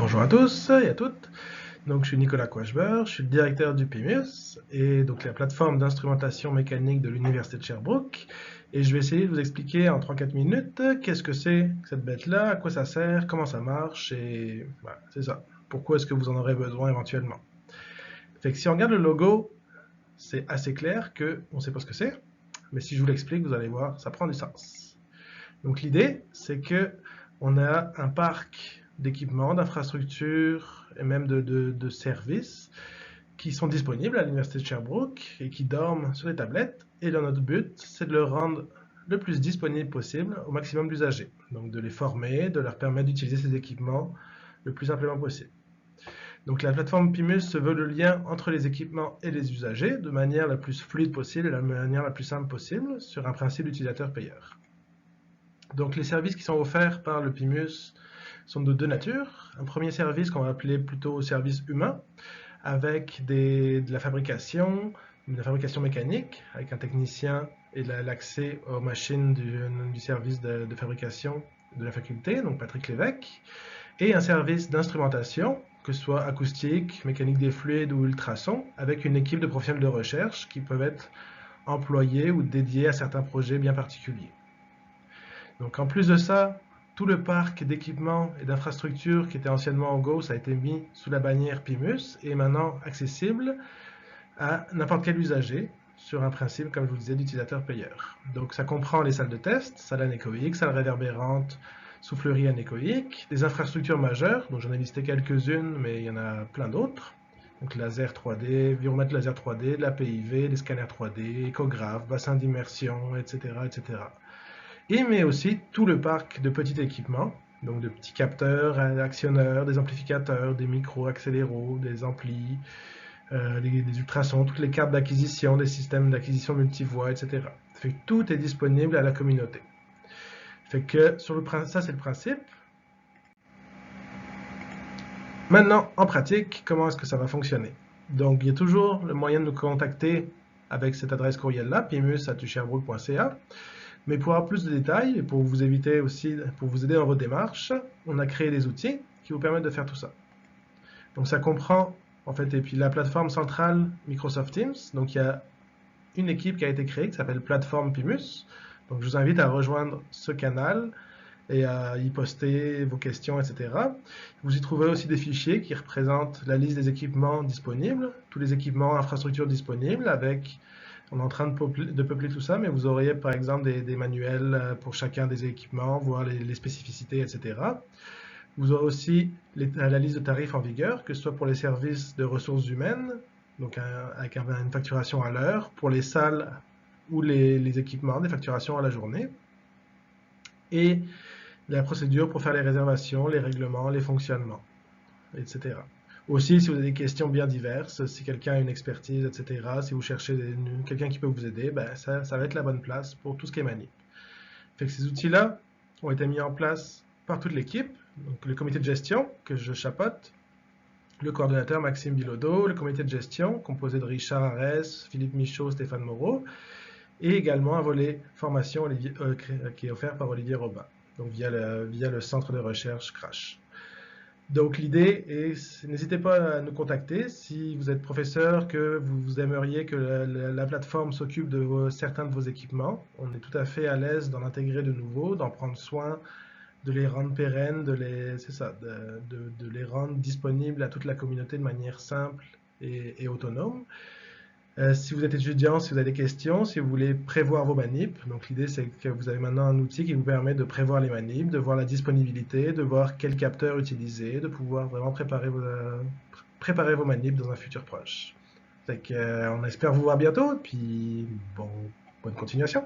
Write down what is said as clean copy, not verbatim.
Bonjour à tous et à toutes. Donc, je suis Nicolas Quachber, je suis le directeur du PIMUS et donc la plateforme d'instrumentation mécanique de l'Université de Sherbrooke. Et je vais essayer de vous expliquer en 3-4 minutes qu'est-ce que c'est que cette bête-là, à quoi ça sert, comment ça marche et voilà, c'est ça. Pourquoi est-ce que vous en aurez besoin éventuellement. Fait que si on regarde le logo, c'est assez clair qu'on ne sait pas ce que c'est, mais si je vous l'explique, vous allez voir, ça prend du sens. Donc l'idée, c'est que on a un parc d'équipements, d'infrastructures et même de services qui sont disponibles à l'Université de Sherbrooke et qui dorment sur les tablettes. Et là, notre but, c'est de le rendre le plus disponible possible au maximum d'usagers. Donc de les former, de leur permettre d'utiliser ces équipements le plus simplement possible. Donc la plateforme PIMUS se veut le lien entre les équipements et les usagers de manière la plus fluide possible et de la manière la plus simple possible sur un principe d'utilisateur-payeur. Donc les services qui sont offerts par le PIMUS sont de deux natures. Un premier service qu'on va appeler plutôt service humain, avec de la fabrication mécanique, avec un technicien et l'accès aux machines du service de fabrication de la faculté, donc Patrick Lévesque, et un service d'instrumentation, que ce soit acoustique, mécanique des fluides ou ultrason, avec une équipe de professionnels de recherche qui peuvent être employés ou dédiés à certains projets bien particuliers. Donc en plus de ça, tout le parc d'équipements et d'infrastructures qui était anciennement en GOES a été mis sous la bannière PIMUS et est maintenant accessible à n'importe quel usager sur un principe, comme je vous disais, d'utilisateur-payeur. Donc ça comprend les salles de test, salles anéchoïques, salles réverbérantes, souffleries anéchoïques, des infrastructures majeures, dont j'en ai listé quelques-unes, mais il y en a plein d'autres. Donc laser 3D, viromètre laser 3D, de la PIV, des scanners 3D, échographes, bassins d'immersion, etc., etc. Et mais aussi tout le parc de petits équipements, donc de petits capteurs, actionneurs, des amplificateurs, des micros, accéléros, des amplis, des ultrasons, toutes les cartes d'acquisition, des systèmes d'acquisition multivoix, etc. Ça fait que tout est disponible à la communauté. Fait que ça c'est le principe. Maintenant, en pratique, comment est-ce que ça va fonctionner? Donc, il y a toujours le moyen de nous contacter avec cette adresse courriel-là, pimus@sherbrooke.ca. Mais pour avoir plus de détails et pour vous éviter aussi, pour vous aider dans vos démarches, on a créé des outils qui vous permettent de faire tout ça. Donc ça comprend, en fait, et puis la plateforme centrale Microsoft Teams. Donc il y a une équipe qui a été créée qui s'appelle Plateforme Pimus. Donc je vous invite à rejoindre ce canal et à y poster vos questions, etc. Vous y trouverez aussi des fichiers qui représentent la liste des équipements disponibles, tous les équipements, infrastructures disponibles avec... On est en train de peupler tout ça, mais vous auriez par exemple des manuels pour chacun des équipements, voir les spécificités, etc. Vous aurez aussi la liste de tarifs en vigueur, que ce soit pour les services de ressources humaines, donc avec une facturation à l'heure, pour les salles ou les équipements, des facturations à la journée, et la procédure pour faire les réservations, les règlements, les fonctionnements, etc. Aussi, si vous avez des questions bien diverses, si quelqu'un a une expertise, etc., si vous cherchez quelqu'un qui peut vous aider, ben ça va être la bonne place pour tout ce qui est manip. Fait que ces outils-là ont été mis en place par toute l'équipe, donc le comité de gestion que je chapeaute, le coordonnateur Maxime Bilodeau, le comité de gestion composé de Richard Arès, Philippe Michaud, Stéphane Moreau, et également un volet formation qui est offert par Olivier Robin, donc via le centre de recherche Crash. Donc l'idée est, n'hésitez pas à nous contacter si vous êtes professeur, que vous aimeriez que la plateforme s'occupe de certains de vos équipements. On est tout à fait à l'aise d'en intégrer de nouveaux, d'en prendre soin, de les rendre pérennes, de les rendre disponibles à toute la communauté de manière simple et autonome. Si vous êtes étudiant, si vous avez des questions, si vous voulez prévoir vos manips, donc l'idée c'est que vous avez maintenant un outil qui vous permet de prévoir les manips, de voir la disponibilité, de voir quel capteur utiliser, de pouvoir vraiment préparer vos manips dans un futur proche. On espère vous voir bientôt, et puis bonne continuation.